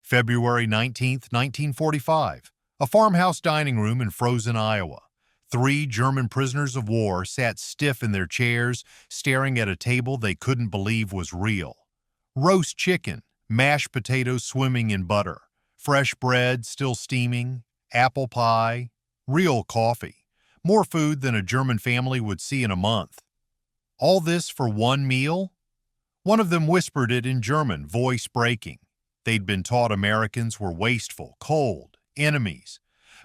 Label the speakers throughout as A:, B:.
A: February 19, 1945. A farmhouse dining room in frozen Iowa. 3 German prisoners of war sat stiff in their chairs, staring at a table they couldn't believe was real. Roast chicken, mashed potatoes swimming in butter, fresh bread still steaming, apple pie, real coffee. More food than a German family would see in a month. All this for one meal? One of them whispered it in German, voice breaking. They'd been taught Americans were wasteful, cold, enemies.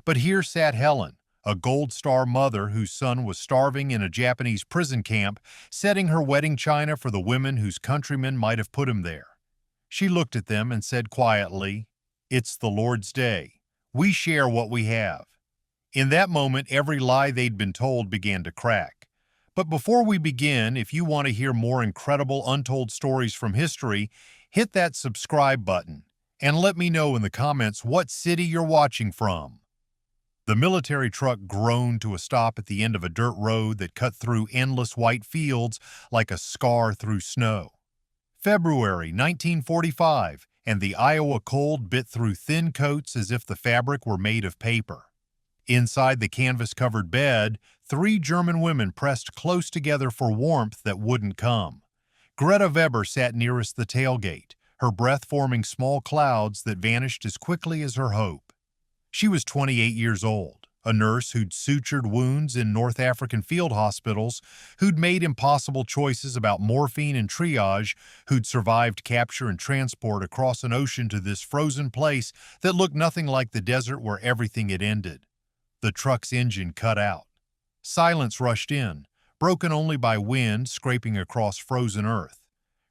A: But here sat Helen, a Gold Star mother whose son was starving in a Japanese prison camp, setting her wedding china for the women whose countrymen might have put him there. She looked at them and said quietly, "It's the Lord's day. We share what we have." In that moment, every lie they'd been told began to crack. But before we begin, if you want to hear more incredible untold stories from history, hit that subscribe button and let me know in the comments what city you're watching from. The military truck groaned to a stop at the end of a dirt road that cut through endless white fields like a scar through snow. February 1945, and the Iowa cold bit through thin coats as if the fabric were made of paper. Inside the canvas-covered bed, 3 German women pressed close together for warmth that wouldn't come. Greta Weber sat nearest the tailgate, her breath forming small clouds that vanished as quickly as her hope. She was 28 years old, a nurse who'd sutured wounds in North African field hospitals, who'd made impossible choices about morphine and triage, who'd survived capture and transport across an ocean to this frozen place that looked nothing like the desert where everything had ended. The truck's engine cut out. Silence rushed in, broken only by wind scraping across frozen earth.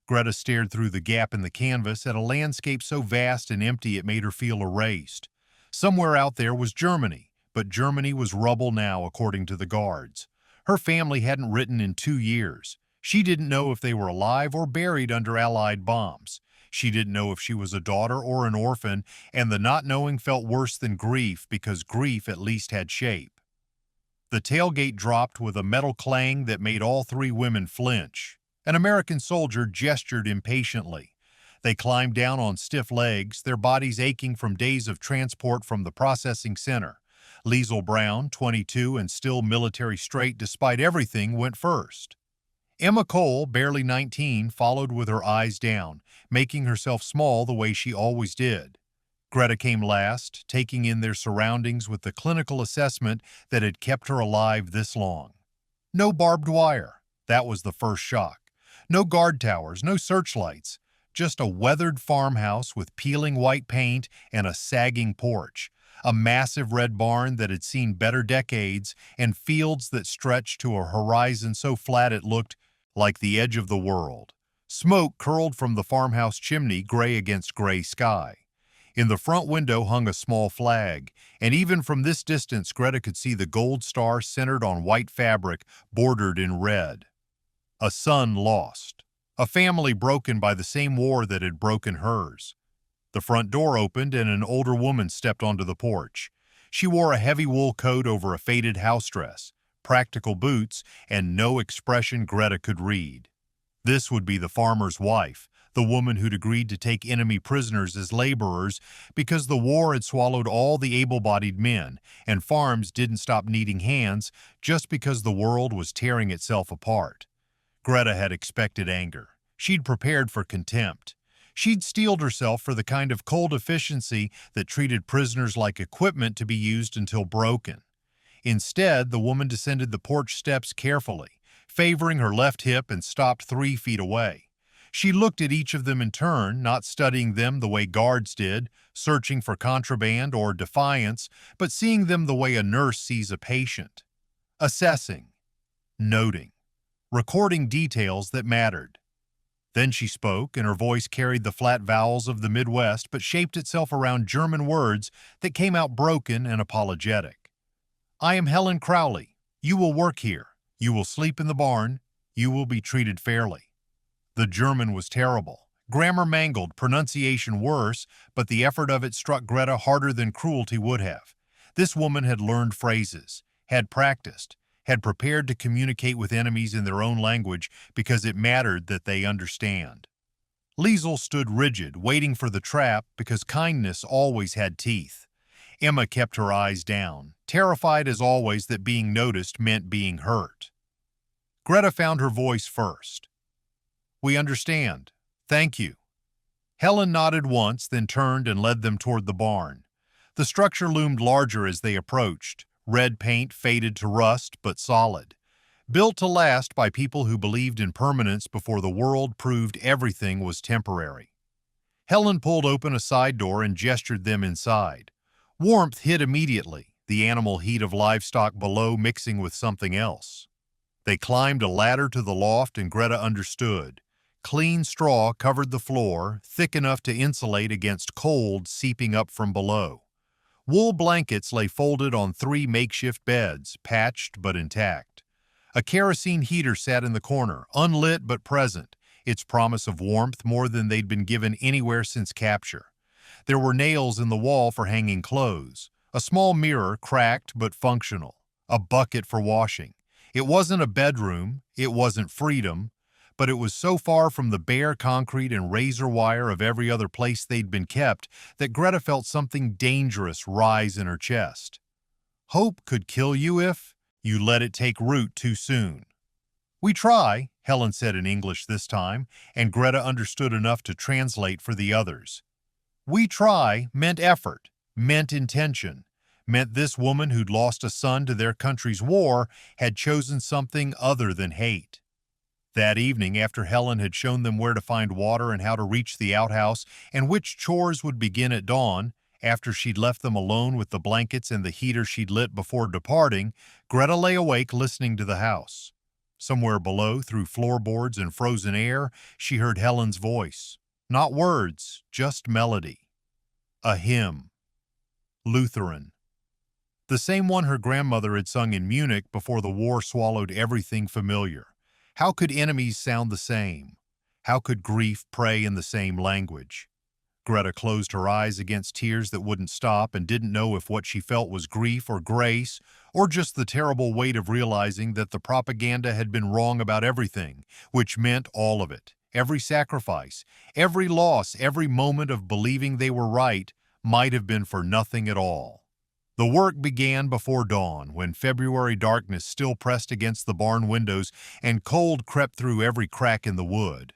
A: Greta stared through the gap in the canvas at a landscape so vast and empty it made her feel erased. Somewhere out there was Germany, but Germany was rubble now, according to the guards. Her family hadn't written in 2 years. She didn't know if they were alive or buried under Allied bombs. She didn't know if she was a daughter or an orphan, and the not knowing felt worse than grief because grief at least had shape. The tailgate dropped with a metal clang that made all 3 women flinch. An American soldier gestured impatiently. They climbed down on stiff legs, their bodies aching from days of transport from the processing center. Liesl Brown, 22 and still military straight despite everything, went first. Emma Cole, barely 19, followed with her eyes down, making herself small the way she always did. Greta came last, taking in their surroundings with the clinical assessment that had kept her alive this long. No barbed wire. That was the first shock. No guard towers, no searchlights. Just a weathered farmhouse with peeling white paint and a sagging porch. A massive red barn that had seen better decades, and fields that stretched to a horizon so flat it looked like the edge of the world. Smoke curled from the farmhouse chimney, gray against gray sky. In the front window hung a small flag, and even from this distance Greta could see the gold star centered on white fabric bordered in red. A son lost. A family broken by the same war that had broken hers. The front door opened and an older woman stepped onto the porch. She wore a heavy wool coat over a faded house dress, practical boots, and no expression Greta could read. This would be the farmer's wife, the woman who'd agreed to take enemy prisoners as laborers because the war had swallowed all the able-bodied men, and farms didn't stop needing hands just because the world was tearing itself apart. Greta had expected anger. She'd prepared for contempt. She'd steeled herself for the kind of cold efficiency that treated prisoners like equipment to be used until broken. Instead, the woman descended the porch steps carefully, favoring her left hip, and stopped 3 feet away. She looked at each of them in turn, not studying them the way guards did, searching for contraband or defiance, but seeing them the way a nurse sees a patient. Assessing, noting, recording details that mattered. Then she spoke, and her voice carried the flat vowels of the Midwest but shaped itself around German words that came out broken and apologetic. "I am Helen Crowley. You will work here. You will sleep in the barn. You will be treated fairly." The German was terrible. Grammar mangled, pronunciation worse, but the effort of it struck Greta harder than cruelty would have. This woman had learned phrases, had practiced, had prepared to communicate with enemies in their own language because it mattered that they understand. Liesel stood rigid, waiting for the trap because kindness always had teeth. Emma kept her eyes down, terrified as always that being noticed meant being hurt. Greta found her voice first. "We understand. Thank you." Helen nodded once, then turned and led them toward the barn. The structure loomed larger as they approached. Red paint faded to rust, but solid. Built to last by people who believed in permanence before the world proved everything was temporary. Helen pulled open a side door and gestured them inside. Warmth hit immediately, the animal heat of livestock below mixing with something else. They climbed a ladder to the loft and Greta understood. Clean straw covered the floor, thick enough to insulate against cold seeping up from below. Wool blankets lay folded on 3 makeshift beds, patched but intact. A kerosene heater sat in the corner, unlit but present, its promise of warmth more than they'd been given anywhere since capture. There were nails in the wall for hanging clothes, a small mirror, cracked but functional, a bucket for washing. It wasn't a bedroom, it wasn't freedom, but it was so far from the bare concrete and razor wire of every other place they'd been kept that Greta felt something dangerous rise in her chest. Hope could kill you if you let it take root too soon. "We try," Helen said in English this time, and Greta understood enough to translate for the others. "We try" meant effort, meant intention, meant this woman who'd lost a son to their country's war had chosen something other than hate. That evening, after Helen had shown them where to find water and how to reach the outhouse and which chores would begin at dawn, after she'd left them alone with the blankets and the heater she'd lit before departing, Greta lay awake listening to the house. Somewhere below, through floorboards and frozen air, she heard Helen's voice. Not words, just melody. A hymn. Lutheran. The same one her grandmother had sung in Munich before the war swallowed everything familiar. How could enemies sound the same? How could grief pray in the same language? Greta closed her eyes against tears that wouldn't stop and didn't know if what she felt was grief or grace, or just the terrible weight of realizing that the propaganda had been wrong about everything, which meant all of it. Every sacrifice, every loss, every moment of believing they were right might have been for nothing at all. The work began before dawn, when February darkness still pressed against the barn windows and cold crept through every crack in the wood.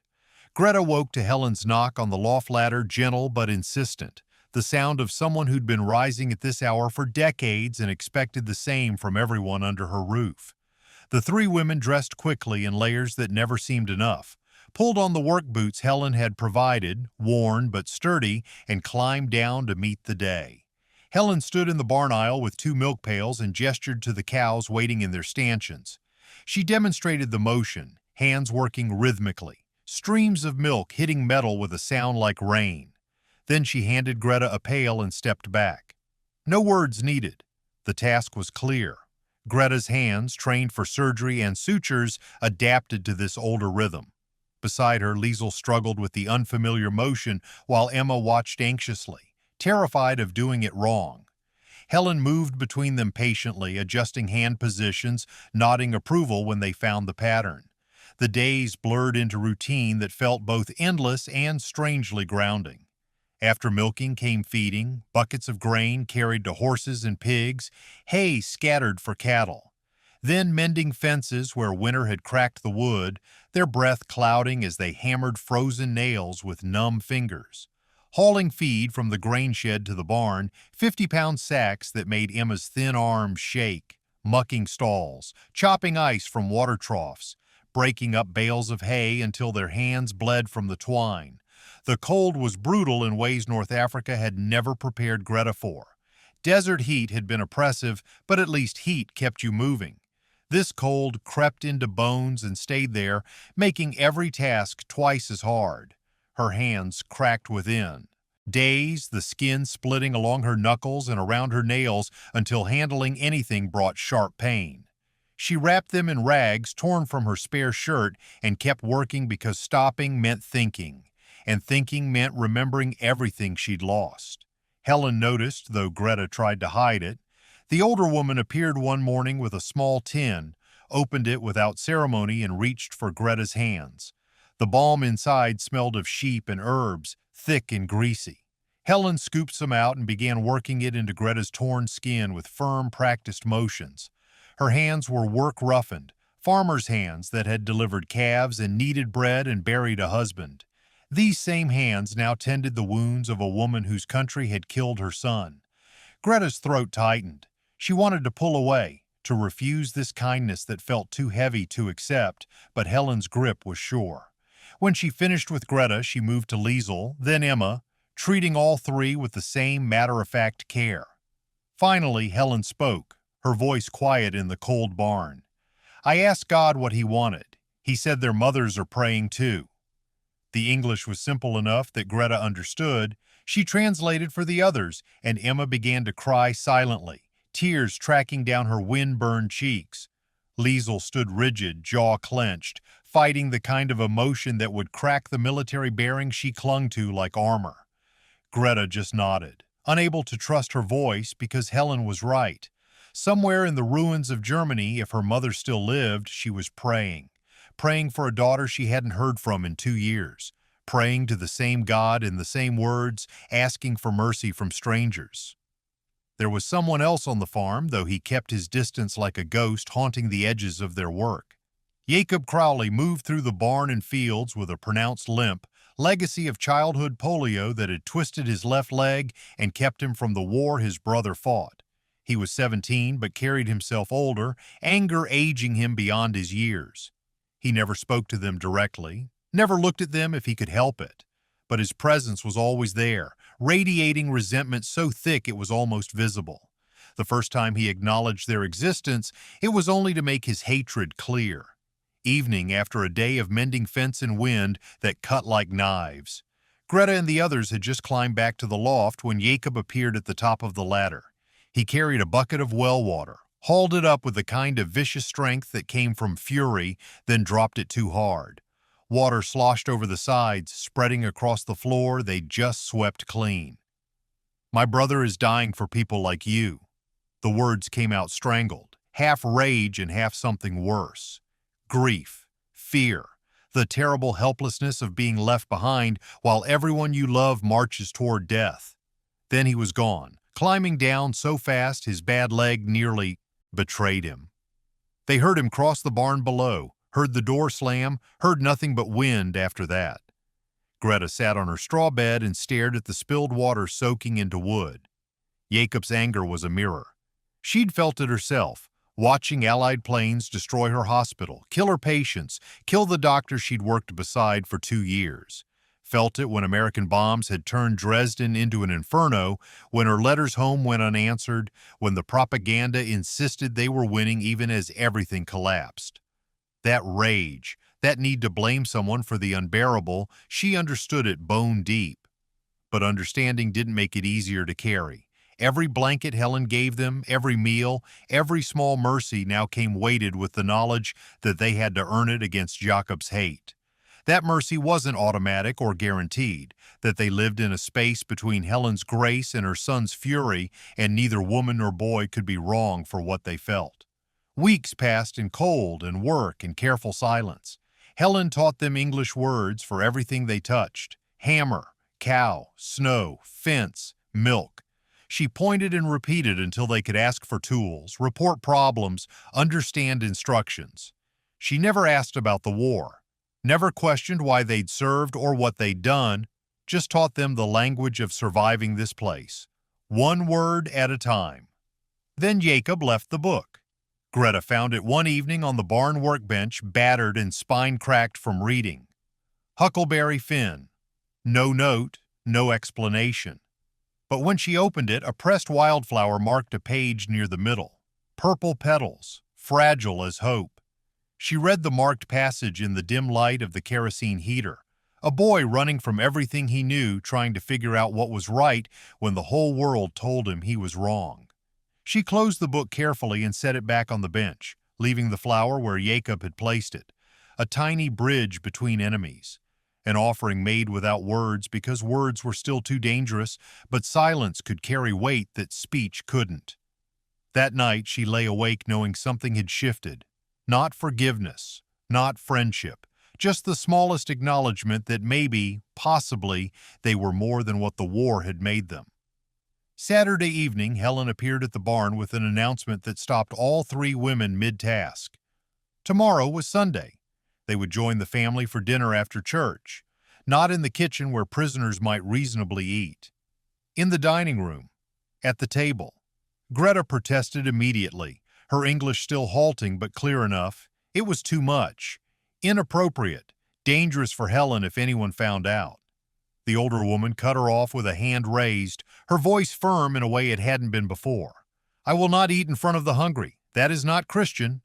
A: Greta woke to Helen's knock on the loft ladder, gentle but insistent, the sound of someone who'd been rising at this hour for decades and expected the same from everyone under her roof. The 3 women dressed quickly in layers that never seemed enough, pulled on the work boots Helen had provided, worn but sturdy, and climbed down to meet the day. Helen stood in the barn aisle with 2 milk pails and gestured to the cows waiting in their stanchions. She demonstrated the motion, hands working rhythmically, streams of milk hitting metal with a sound like rain. Then she handed Greta a pail and stepped back. No words needed. The task was clear. Greta's hands, trained for surgery and sutures, adapted to this older rhythm. Beside her, Liesel struggled with the unfamiliar motion while Emma watched anxiously, terrified of doing it wrong. Helen moved between them patiently, adjusting hand positions, nodding approval when they found the pattern. The days blurred into routine that felt both endless and strangely grounding. After milking came feeding, buckets of grain carried to horses and pigs, hay scattered for cattle. Then mending fences where winter had cracked the wood, their breath clouding as they hammered frozen nails with numb fingers. Hauling feed from the grain shed to the barn, 50-pound sacks that made Emma's thin arms shake, mucking stalls, chopping ice from water troughs, breaking up bales of hay until their hands bled from the twine. The cold was brutal in ways North Africa had never prepared Greta for. Desert heat had been oppressive, but at least heat kept you moving. This cold crept into bones and stayed there, making every task twice as hard. Her hands cracked within. Days, the skin splitting along her knuckles and around her nails until handling anything brought sharp pain. She wrapped them in rags torn from her spare shirt and kept working because stopping meant thinking, and thinking meant remembering everything she'd lost. Helen noticed, though Greta tried to hide it. The older woman appeared one morning with a small tin, opened it without ceremony and reached for Greta's hands. The balm inside smelled of sheep and herbs, thick and greasy. Helen scooped some out and began working it into Greta's torn skin with firm, practiced motions. Her hands were work-roughened, farmers' hands that had delivered calves and kneaded bread and buried a husband. These same hands now tended the wounds of a woman whose country had killed her son. Greta's throat tightened. She wanted to pull away, to refuse this kindness that felt too heavy to accept, but Helen's grip was sure. When she finished with Greta, she moved to Liesel, then Emma, treating all three with the same matter-of-fact care. Finally, Helen spoke, her voice quiet in the cold barn. "I asked God what he wanted. He said their mothers are praying too." The English was simple enough that Greta understood. She translated for the others, and Emma began to cry silently, tears tracking down her wind-burned cheeks. Liesel stood rigid, jaw clenched, fighting the kind of emotion that would crack the military bearing she clung to like armor. Greta just nodded, unable to trust her voice because Helen was right. Somewhere in the ruins of Germany, if her mother still lived, she was praying. Praying for a daughter she hadn't heard from in 2 years. Praying to the same God in the same words, asking for mercy from strangers. There was someone else on the farm, though he kept his distance like a ghost haunting the edges of their work. Jacob Crowley moved through the barn and fields with a pronounced limp, legacy of childhood polio that had twisted his left leg and kept him from the war his brother fought. He was 17 but carried himself older, anger aging him beyond his years. He never spoke to them directly, never looked at them if he could help it. But his presence was always there, radiating resentment so thick it was almost visible. The first time he acknowledged their existence, it was only to make his hatred clear. Evening after a day of mending fence and wind that cut like knives. Greta and the others had just climbed back to the loft when Jacob appeared at the top of the ladder. He carried a bucket of well water, hauled it up with the kind of vicious strength that came from fury, then dropped it too hard. Water sloshed over the sides, spreading across the floor they'd just swept clean. "My brother is dying for people like you." The words came out strangled, half rage and half something worse. Grief, fear, the terrible helplessness of being left behind while everyone you love marches toward death. Then he was gone, climbing down so fast his bad leg nearly betrayed him. They heard him cross the barn below, heard the door slam, heard nothing but wind after that. Greta sat on her straw bed and stared at the spilled water soaking into wood. Jacob's anger was a mirror. She'd felt it herself, watching Allied planes destroy her hospital, kill her patients, kill the doctor she'd worked beside for 2 years. Felt it when American bombs had turned Dresden into an inferno, when her letters home went unanswered, when the propaganda insisted they were winning even as everything collapsed. That rage, that need to blame someone for the unbearable, she understood it bone deep. But understanding didn't make it easier to carry. Every blanket Helen gave them, every meal, every small mercy now came weighted with the knowledge that they had to earn it against Jacob's hate. That mercy wasn't automatic or guaranteed, that they lived in a space between Helen's grace and her son's fury, and neither woman nor boy could be wrong for what they felt. Weeks passed in cold and work and careful silence. Helen taught them English words for everything they touched: hammer, cow, snow, fence, milk. She pointed and repeated until they could ask for tools, report problems, understand instructions. She never asked about the war, never questioned why they'd served or what they'd done, just taught them the language of surviving this place, one word at a time. Then Jacob left the book. Greta found it one evening on the barn workbench, battered and spine-cracked from reading. Huckleberry Finn. No note, no explanation. But when she opened it, a pressed wildflower marked a page near the middle. Purple petals, fragile as hope. She read the marked passage in the dim light of the kerosene heater. A boy running from everything he knew, trying to figure out what was right when the whole world told him he was wrong. She closed the book carefully and set it back on the bench, leaving the flower where Jacob had placed it, a tiny bridge between enemies. An offering made without words because words were still too dangerous, but silence could carry weight that speech couldn't. That night she lay awake knowing something had shifted. Not forgiveness, not friendship, just the smallest acknowledgement that maybe, possibly, they were more than what the war had made them. Saturday evening, Helen appeared at the barn with an announcement that stopped all three women mid-task. Tomorrow was Sunday. They would join the family for dinner after church, not in the kitchen where prisoners might reasonably eat. In the dining room, at the table. Greta protested immediately, her English still halting but clear enough. It was too much. Inappropriate. Dangerous for Helen if anyone found out. The older woman cut her off with a hand raised, her voice firm in a way it hadn't been before. "I will not eat in front of the hungry. That is not Christian."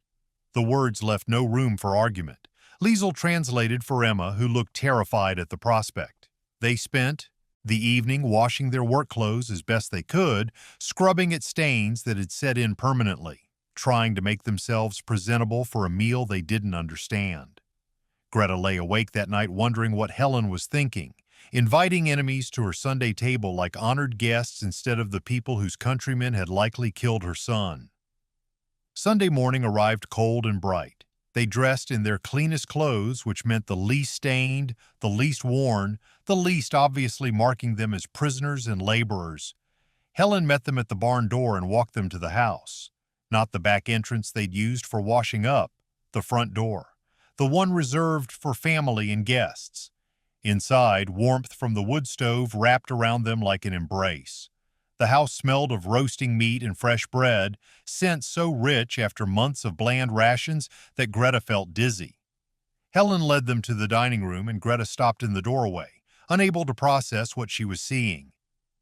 A: The words left no room for argument. Liesel translated for Emma, who looked terrified at the prospect. They spent the evening washing their work clothes as best they could, scrubbing at stains that had set in permanently, trying to make themselves presentable for a meal they didn't understand. Greta lay awake that night wondering what Helen was thinking, inviting enemies to her Sunday table like honored guests instead of the people whose countrymen had likely killed her son. Sunday morning arrived cold and bright. They dressed in their cleanest clothes, which meant the least stained, the least worn, the least obviously marking them as prisoners and laborers. Helen met them at the barn door and walked them to the house. Not the back entrance they'd used for washing up, the front door, the one reserved for family and guests. Inside, warmth from the wood stove wrapped around them like an embrace. The house smelled of roasting meat and fresh bread, scents so rich after months of bland rations that Greta felt dizzy. Helen led them to the dining room and Greta stopped in the doorway, unable to process what she was seeing.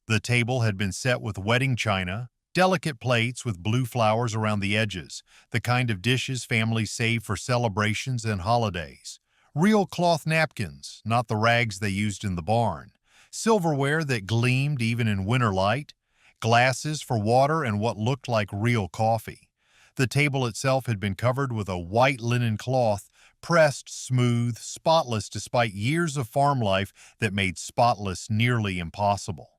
A: The table had been set with wedding china, delicate plates with blue flowers around the edges, the kind of dishes families save for celebrations and holidays. Real cloth napkins, not the rags they used in the barn. Silverware that gleamed even in winter light. Glasses for water and what looked like real coffee. The table itself had been covered with a white linen cloth, pressed smooth, spotless despite years of farm life that made spotless nearly impossible.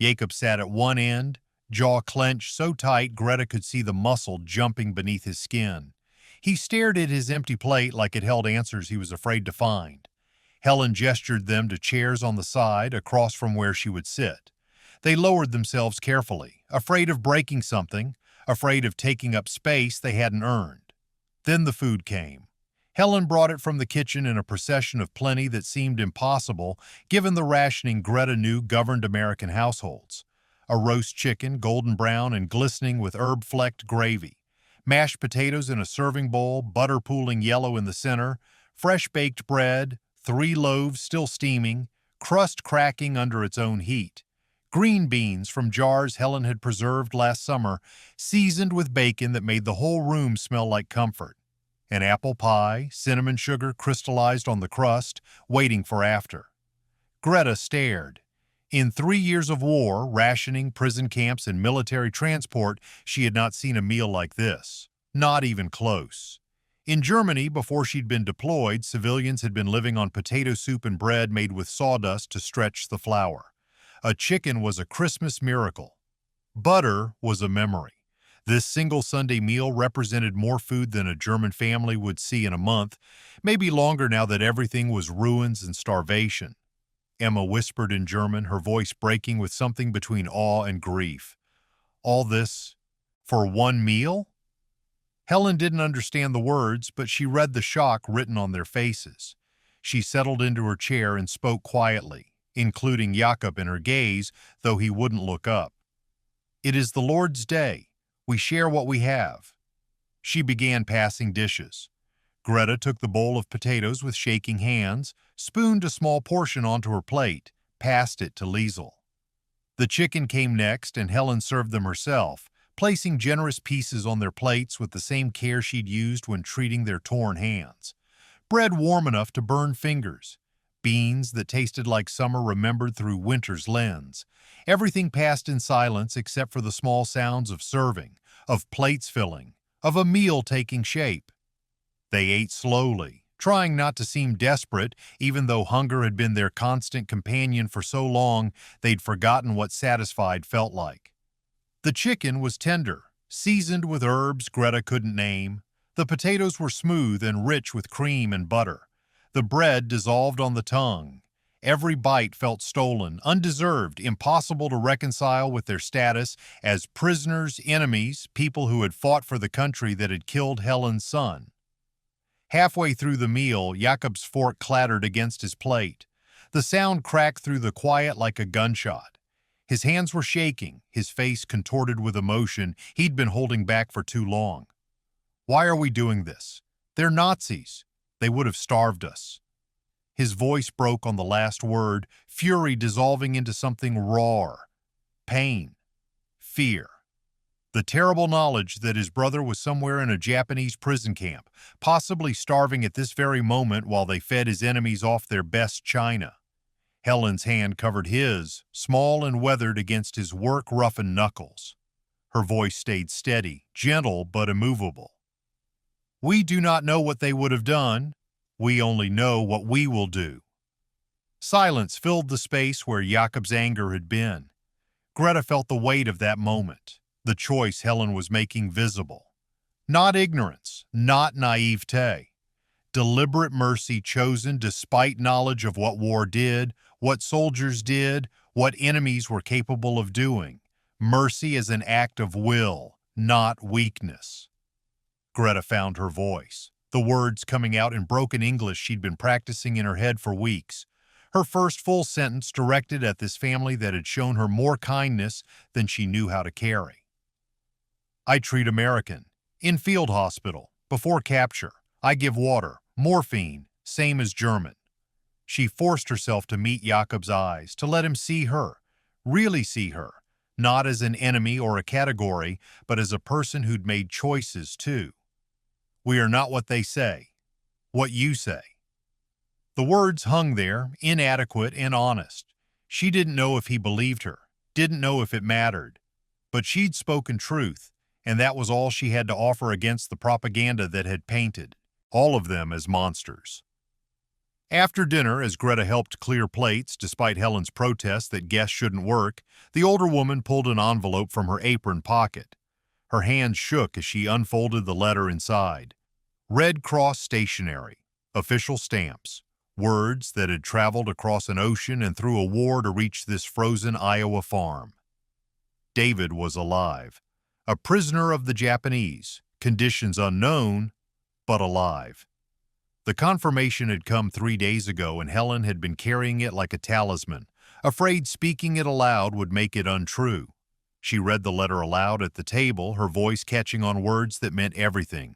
A: Jacob sat at one end, jaw clenched so tight Greta could see the muscle jumping beneath his skin. He stared at his empty plate like it held answers he was afraid to find. Helen gestured them to chairs on the side, across from where she would sit. They lowered themselves carefully, afraid of breaking something, afraid of taking up space they hadn't earned. Then the food came. Helen brought it from the kitchen in a procession of plenty that seemed impossible given the rationing Greta knew governed American households. A roast chicken, golden brown and glistening with herb-flecked gravy. Mashed potatoes in a serving bowl, butter pooling yellow in the center, fresh baked bread, 3 loaves still steaming, crust cracking under its own heat. Green beans from jars Helen had preserved last summer, seasoned with bacon that made the whole room smell like comfort. An apple pie, cinnamon sugar crystallized on the crust, waiting for after. Greta stared. In 3 years of war, rationing, prison camps, and military transport, she had not seen a meal like this. Not even close. In Germany, before she'd been deployed, civilians had been living on potato soup and bread made with sawdust to stretch the flour. A chicken was a Christmas miracle. Butter was a memory. This single Sunday meal represented more food than a German family would see in a month, maybe longer now that everything was ruins and starvation. Emma whispered in German, her voice breaking with something between awe and grief. All this for one meal? Helen didn't understand the words, but she read the shock written on their faces. She settled into her chair and spoke quietly, including Jakob in her gaze, though he wouldn't look up. "It is the Lord's day. We share what we have." She began passing dishes. Greta took the bowl of potatoes with shaking hands, spooned a small portion onto her plate, passed it to Liesel. The chicken came next, and Helen served them herself, placing generous pieces on their plates with the same care she'd used when treating their torn hands. Bread warm enough to burn fingers. Beans that tasted like summer remembered through winter's lens. Everything passed in silence except for the small sounds of serving, of plates filling, of a meal taking shape. They ate slowly, trying not to seem desperate, even though hunger had been their constant companion for so long they'd forgotten what satisfied felt like. The chicken was tender, seasoned with herbs Greta couldn't name. The potatoes were smooth and rich with cream and butter. The bread dissolved on the tongue. Every bite felt stolen, undeserved, impossible to reconcile with their status as prisoners, enemies, people who had fought for the country that had killed Helen's son. Halfway through the meal, Jakob's fork clattered against his plate. The sound cracked through the quiet like a gunshot. His hands were shaking, his face contorted with emotion he'd been holding back for too long. Why are we doing this? They're Nazis. They would have starved us. His voice broke on the last word, fury dissolving into something raw. Pain. Fear. The terrible knowledge that his brother was somewhere in a Japanese prison camp, possibly starving at this very moment while they fed his enemies off their best china. Helen's hand covered his, small and weathered against his work-roughened knuckles. Her voice stayed steady, gentle but immovable. We do not know what they would have done. We only know what we will do. Silence filled the space where Jakob's anger had been. Greta felt the weight of that moment, the choice Helen was making visible. Not ignorance, not naivete. Deliberate mercy chosen despite knowledge of what war did, what soldiers did, what enemies were capable of doing. Mercy as an act of will, not weakness. Greta found her voice, the words coming out in broken English she'd been practicing in her head for weeks. Her first full sentence directed at this family that had shown her more kindness than she knew how to carry. I treat American. In field hospital. Before capture. I give water. Morphine. Same as German. She forced herself to meet Jakob's eyes, to let him see her. Really see her. Not as an enemy or a category, but as a person who'd made choices too. We are not what they say. What you say. The words hung there, inadequate and honest. She didn't know if he believed her, didn't know if it mattered. But she'd spoken truth, and that was all she had to offer against the propaganda that had painted all of them as monsters. After dinner, as Greta helped clear plates, despite Helen's protest that guests shouldn't work, the older woman pulled an envelope from her apron pocket. Her hands shook as she unfolded the letter inside. Red Cross stationery, official stamps, words that had traveled across an ocean and through a war to reach this frozen Iowa farm. David was alive, a prisoner of the Japanese, conditions unknown, but alive. The confirmation had come 3 days ago, and Helen had been carrying it like a talisman, afraid speaking it aloud would make it untrue. She read the letter aloud at the table, her voice catching on words that meant everything.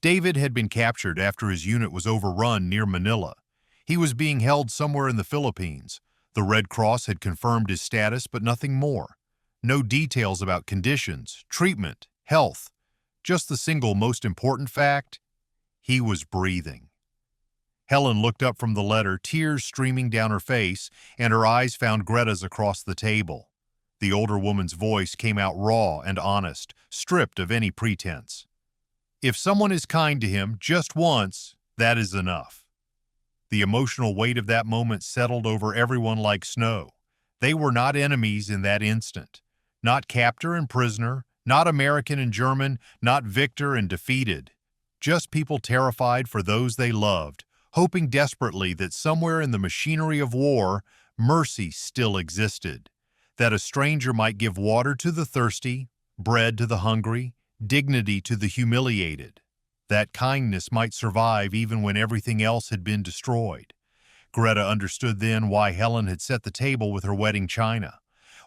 A: David had been captured after his unit was overrun near Manila. He was being held somewhere in the Philippines. The Red Cross had confirmed his status, but nothing more. No details about conditions, treatment, health. Just the single most important fact: he was breathing. Helen looked up from the letter, tears streaming down her face, and her eyes found Greta's across the table. The older woman's voice came out raw and honest, stripped of any pretense. If someone is kind to him just once, that is enough. The emotional weight of that moment settled over everyone like snow. They were not enemies in that instant. Not captor and prisoner, not American and German, not victor and defeated. Just people terrified for those they loved, hoping desperately that somewhere in the machinery of war, mercy still existed, that a stranger might give water to the thirsty, bread to the hungry, dignity to the humiliated, that kindness might survive even when everything else had been destroyed. Greta understood then why Helen had set the table with her wedding china,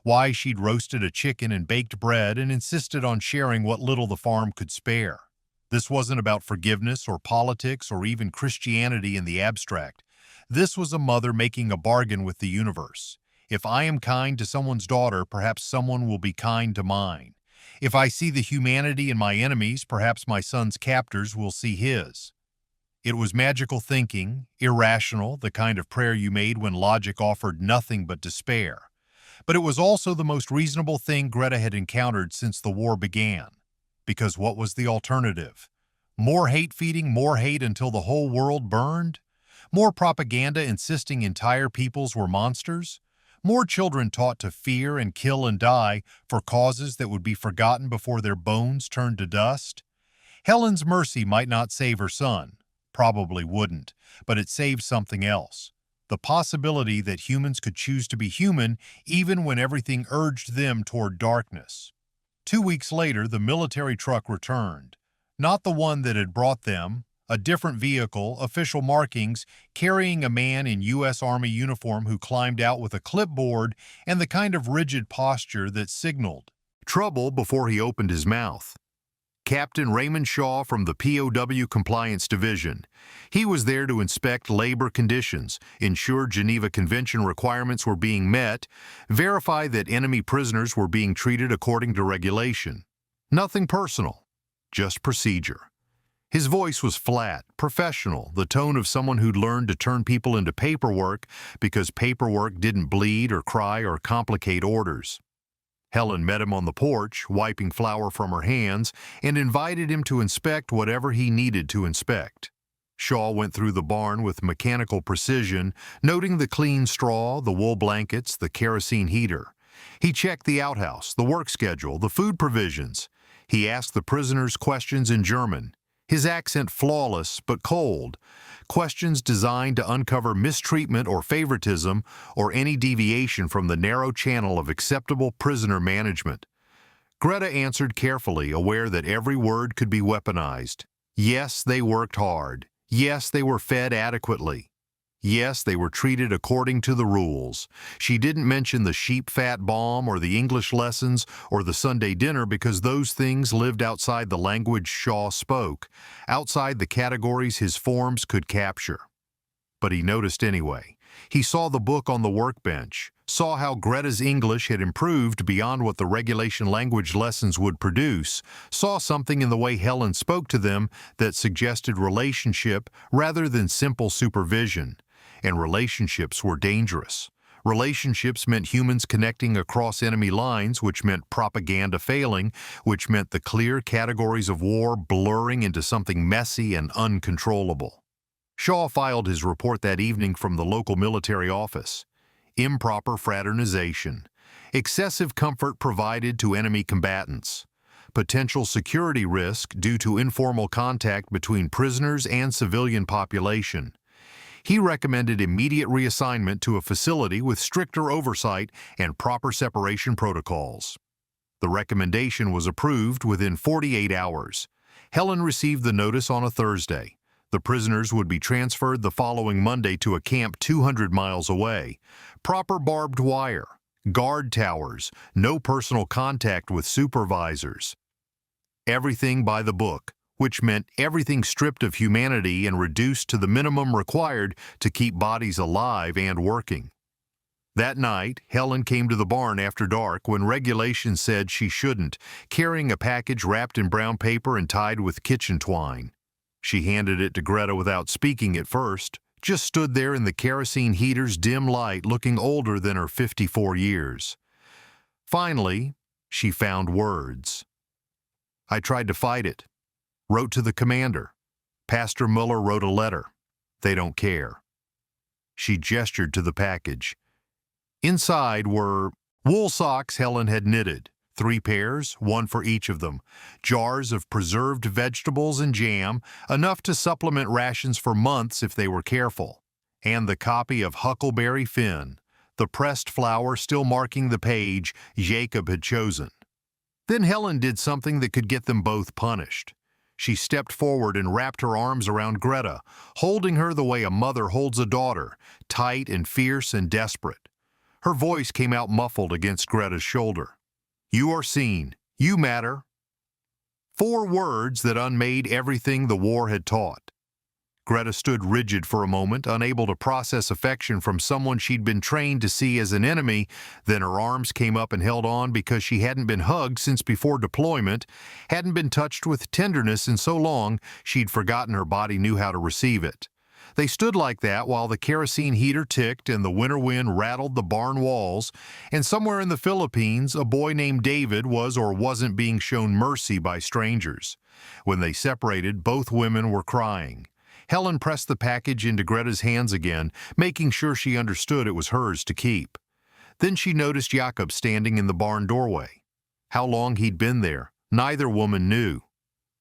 A: why she'd roasted a chicken and baked bread and insisted on sharing what little the farm could spare. This wasn't about forgiveness or politics or even Christianity in the abstract. This was a mother making a bargain with the universe. If I am kind to someone's daughter, perhaps someone will be kind to mine. If I see the humanity in my enemies, perhaps my son's captors will see his. It was magical thinking, irrational, the kind of prayer you made when logic offered nothing but despair. But it was also the most reasonable thing Greta had encountered since the war began. Because what was the alternative? More hate-feeding, more hate until the whole world burned? More propaganda insisting entire peoples were monsters? More children taught to fear and kill and die for causes that would be forgotten before their bones turned to dust? Helen's mercy might not save her son, Probably wouldn't, but it saved something else. The possibility that humans could choose to be human even when everything urged them toward darkness. 2 weeks later, the military truck returned. Not the one that had brought them, a different vehicle, official markings, carrying a man in U.S. Army uniform who climbed out with a clipboard and the kind of rigid posture that signaled trouble before he opened his mouth. Captain Raymond Shaw from the POW Compliance Division. He was there to inspect labor conditions, ensure Geneva Convention requirements were being met, verify that enemy prisoners were being treated according to regulation. Nothing personal, just procedure. His voice was flat, professional, the tone of someone who'd learned to turn people into paperwork because paperwork didn't bleed or cry or complicate orders. Helen met him on the porch, wiping flour from her hands, and invited him to inspect whatever he needed to inspect. Shaw went through the barn with mechanical precision, noting the clean straw, the wool blankets, the kerosene heater. He checked the outhouse, the work schedule, the food provisions. He asked the prisoners questions in German, his accent flawless but cold, questions designed to uncover mistreatment or favoritism or any deviation from the narrow channel of acceptable prisoner management. Greta answered carefully, aware that every word could be weaponized. Yes, they worked hard. Yes, they were fed adequately. Yes, they were treated according to the rules. She didn't mention the sheep fat bomb or the English lessons or the Sunday dinner because those things lived outside the language Shaw spoke, outside the categories his forms could capture. But he noticed anyway. He saw the book on the workbench, saw how Greta's English had improved beyond what the regulation language lessons would produce, saw something in the way Helen spoke to them that suggested relationship rather than simple supervision. And relationships were dangerous. Relationships meant humans connecting across enemy lines, which meant propaganda failing, which meant the clear categories of war blurring into something messy and uncontrollable. Shaw filed his report that evening from the local military office. Improper fraternization. Excessive comfort provided to enemy combatants. Potential security risk due to informal contact between prisoners and civilian population. He recommended immediate reassignment to a facility with stricter oversight and proper separation protocols. The recommendation was approved within 48 hours. Helen received the notice on a Thursday. The prisoners would be transferred the following Monday to a camp 200 miles away. Proper barbed wire, guard towers, no personal contact with supervisors. Everything by the book, which meant everything stripped of humanity and reduced to the minimum required to keep bodies alive and working. That night, Helen came to the barn after dark when regulations said she shouldn't, carrying a package wrapped in brown paper and tied with kitchen twine. She handed it to Greta without speaking at first, just stood there in the kerosene heater's dim light looking older than her 54 years. Finally, she found words. I tried to fight it. Wrote to the commander. Pastor Muller wrote a letter. They don't care. She gestured to the package. Inside were wool socks Helen had knitted, 3 pairs, 1 for each of them, jars of preserved vegetables and jam, enough to supplement rations for months if they were careful, and the copy of Huckleberry Finn, the pressed flower still marking the page Jacob had chosen. Then Helen did something that could get them both punished. She stepped forward and wrapped her arms around Greta, holding her the way a mother holds a daughter, tight and fierce and desperate. Her voice came out muffled against Greta's shoulder. You are seen. You matter. 4 words that unmade everything the war had taught. Greta stood rigid for a moment, unable to process affection from someone she'd been trained to see as an enemy. Then her arms came up and held on because she hadn't been hugged since before deployment, hadn't been touched with tenderness in so long she'd forgotten her body knew how to receive it. They stood like that while the kerosene heater ticked and the winter wind rattled the barn walls, and somewhere in the Philippines a boy named David was or wasn't being shown mercy by strangers. When they separated, both women were crying. Helen pressed the package into Greta's hands again, making sure she understood it was hers to keep. Then she noticed Jacob standing in the barn doorway. How long he'd been there, neither woman knew.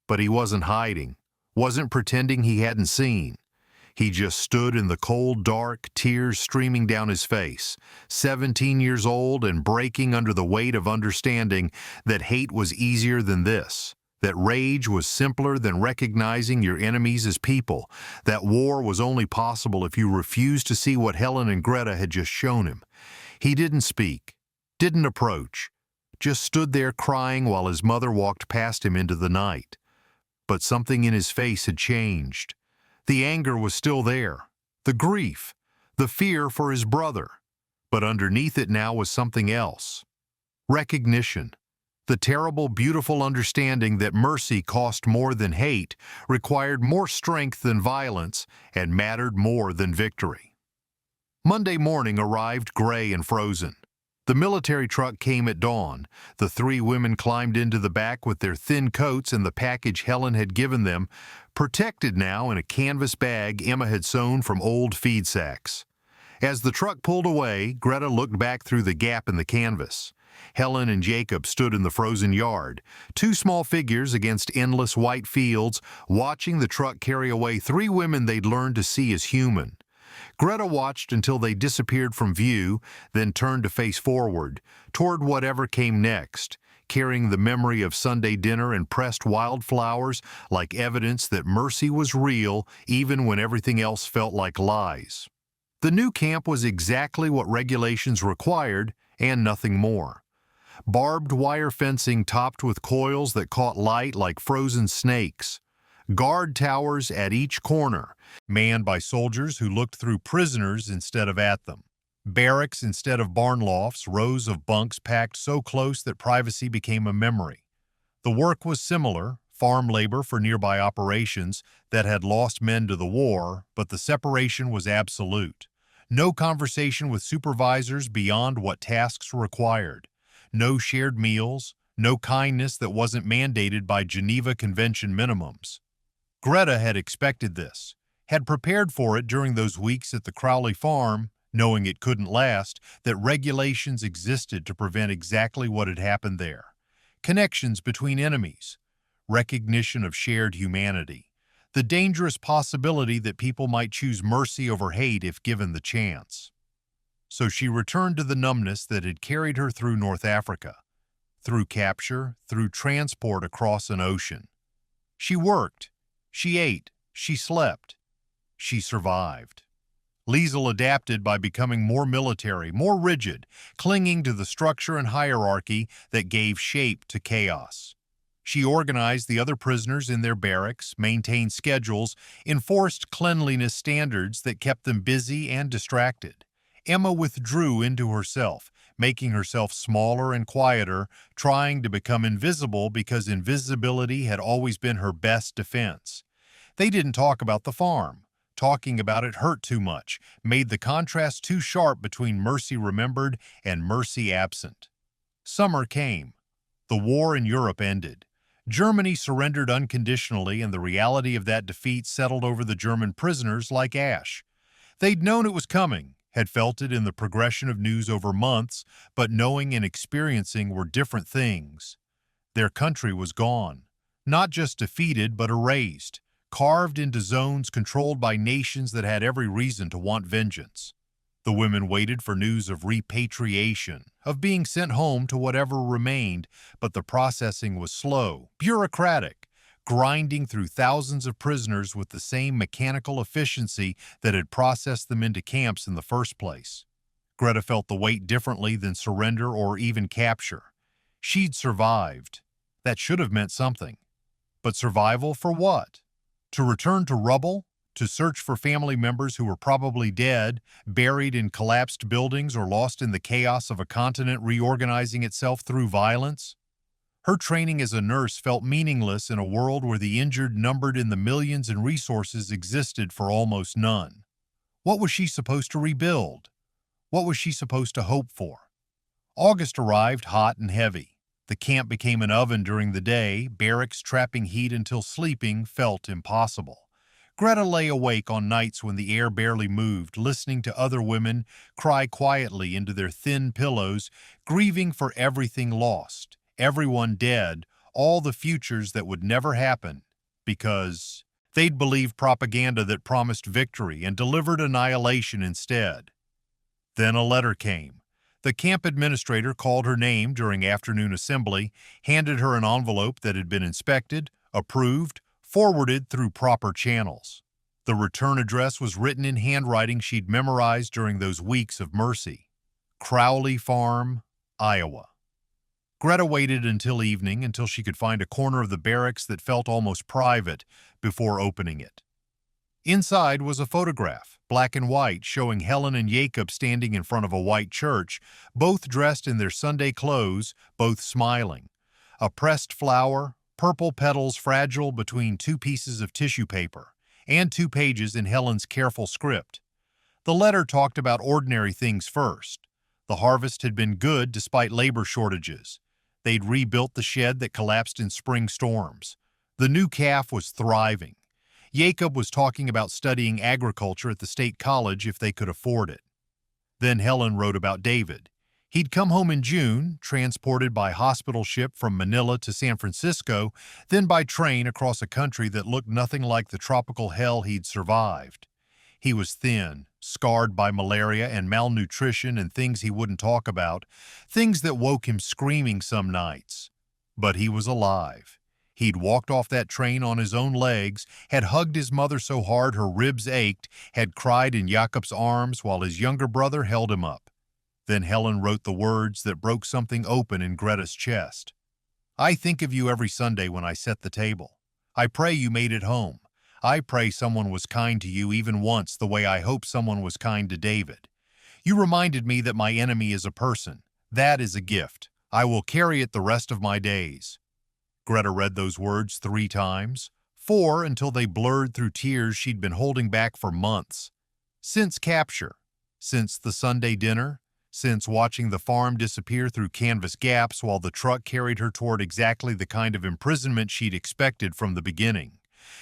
A: But he wasn't hiding. wasn't pretending he hadn't seen. He just stood in the cold dark, tears streaming down his face, 17 years old and breaking under the weight of understanding that hate was easier than this, that rage was simpler than recognizing your enemies as people, that war was only possible if you refused to see what Helen and Greta had just shown him. He didn't speak, didn't approach, just stood there crying while his mother walked past him into the night. But something in his face had changed. The anger was still there, the grief, the fear for his brother. But underneath it now was something else. Recognition. The terrible, beautiful understanding that mercy cost more than hate, required more strength than violence, and mattered more than victory. Monday morning arrived gray and frozen. The military truck came at dawn. The three women climbed into the back with their thin coats and the package Helen had given them, protected now in a canvas bag Emma had sewn from old feed sacks. As the truck pulled away, Greta looked back through the gap in the canvas. Helen and Jacob stood in the frozen yard, two small figures against endless white fields, watching the truck carry away three women they'd learned to see as human. Greta watched until they disappeared from view, then turned to face forward, toward whatever came next, carrying the memory of Sunday dinner and pressed wildflowers like evidence that mercy was real even when everything else felt like lies. The new camp was exactly what regulations required and nothing more. Barbed wire fencing topped with coils that caught light like frozen snakes. Guard towers at each corner, manned by soldiers who looked through prisoners instead of at them. Barracks instead of barn lofts, rows of bunks packed so close that privacy became a memory. The work was similar, farm labor for nearby operations that had lost men to the war, but the separation was absolute. No conversation with supervisors beyond what tasks required. No shared meals, no kindness that wasn't mandated by Geneva Convention minimums. Greta had expected this, had prepared for it during those weeks at the Crowley farm, knowing it couldn't last, that regulations existed to prevent exactly what had happened there. Connections between enemies, recognition of shared humanity, the dangerous possibility that people might choose mercy over hate if given the chance. So she returned to the numbness that had carried her through North Africa, through capture, through transport across an ocean. She worked, she ate, she slept, she survived. Liesel adapted by becoming more military, more rigid, clinging to the structure and hierarchy that gave shape to chaos. She organized the other prisoners in their barracks, maintained schedules, enforced cleanliness standards that kept them busy and distracted. Emma withdrew into herself, making herself smaller and quieter, trying to become invisible because invisibility had always been her best defense. They didn't talk about the farm. Talking about it hurt too much, made the contrast too sharp between mercy remembered and mercy absent. Summer came. The war in Europe ended. Germany surrendered unconditionally, and the reality of that defeat settled over the German prisoners like ash. They'd known it was coming, had felt it in the progression of news over months, but knowing and experiencing were different things. Their country was gone, not just defeated but erased, carved into zones controlled by nations that had every reason to want vengeance. The women waited for news of repatriation, of being sent home to whatever remained, but the processing was slow, bureaucratic, grinding through thousands of prisoners with the same mechanical efficiency that had processed them into camps in the first place. Greta felt the weight differently than surrender or even capture. She'd survived. That should have meant something. But survival for what? To return to rubble? To search for family members who were probably dead, buried in collapsed buildings or lost in the chaos of a continent reorganizing itself through violence? Her training as a nurse felt meaningless in a world where the injured numbered in the millions and resources existed for almost none. What was she supposed to rebuild? What was she supposed to hope for? August arrived hot and heavy. The camp became an oven during the day, barracks trapping heat until sleeping felt impossible. Greta lay awake on nights when the air barely moved, listening to other women cry quietly into their thin pillows, grieving for everything lost, everyone dead, all the futures that would never happen, because They'd believed propaganda that promised victory and delivered annihilation instead. Then a letter came. The camp administrator called her name during afternoon assembly, handed her an envelope that had been inspected, approved, forwarded through proper channels. The return address was written in handwriting she'd memorized during those weeks of mercy. Crowley Farm, Iowa. Greta waited until evening until she could find a corner of the barracks that felt almost private before opening it. Inside was a photograph, black and white, showing Helen and Jacob standing in front of a white church, both dressed in their Sunday clothes, both smiling. A pressed flower, purple petals fragile between two pieces of tissue paper, and 2 pages in Helen's careful script. The letter talked about ordinary things first. The harvest had been good despite labor shortages. They'd rebuilt the shed that collapsed in spring storms. The new calf was thriving. Jacob was talking about studying agriculture at the state college if they could afford it. Then Helen wrote about David. He'd come home in June, transported by hospital ship from Manila to San Francisco, then by train across a country that looked nothing like the tropical hell he'd survived. He was thin, scarred by malaria and malnutrition and things he wouldn't talk about, things that woke him screaming some nights. But he was alive. He'd walked off that train on his own legs, had hugged his mother so hard her ribs ached, had cried in Jakob's arms while his younger brother held him up. Then Helen wrote the words that broke something open in Greta's chest. I think of you every Sunday when I set the table. I pray you made it home. I pray someone was kind to you even once the way I hope someone was kind to David. You reminded me that my enemy is a person. That is a gift. I will carry it the rest of my days. Greta read those words 3 times, 4 until they blurred through tears she'd been holding back for months. Since capture, since the Sunday dinner, since watching the farm disappear through canvas gaps while the truck carried her toward exactly the kind of imprisonment she'd expected from the beginning.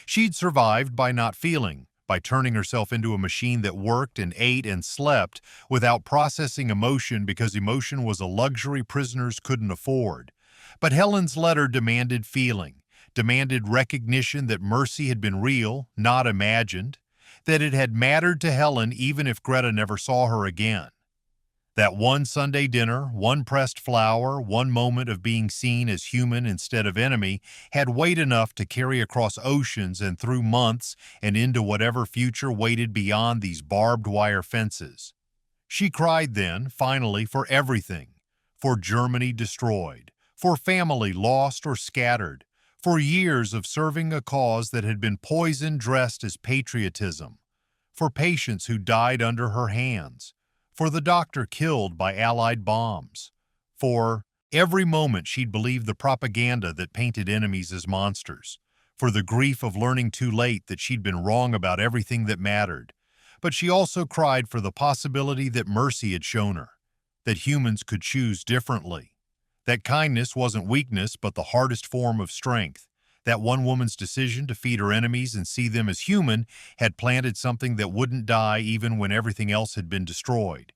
A: She'd survived by not feeling, by turning herself into a machine that worked and ate and slept without processing emotion because emotion was a luxury prisoners couldn't afford. But Helen's letter demanded feeling, demanded recognition that mercy had been real, not imagined, that it had mattered to Helen even if Greta never saw her again. That one Sunday dinner, one pressed flower, one moment of being seen as human instead of enemy had weight enough to carry across oceans and through months and into whatever future waited beyond these barbed wire fences. She cried then, finally, for everything, for Germany destroyed, for family lost or scattered, for years of serving a cause that had been poison dressed as patriotism, for patients who died under her hands, for the doctor killed by Allied bombs, for every moment she'd believed the propaganda that painted enemies as monsters, for the grief of learning too late that she'd been wrong about everything that mattered. But she also cried for the possibility that mercy had shown her, that humans could choose differently, that kindness wasn't weakness but the hardest form of strength, that one woman's decision to feed her enemies and see them as human had planted something that wouldn't die even when everything else had been destroyed.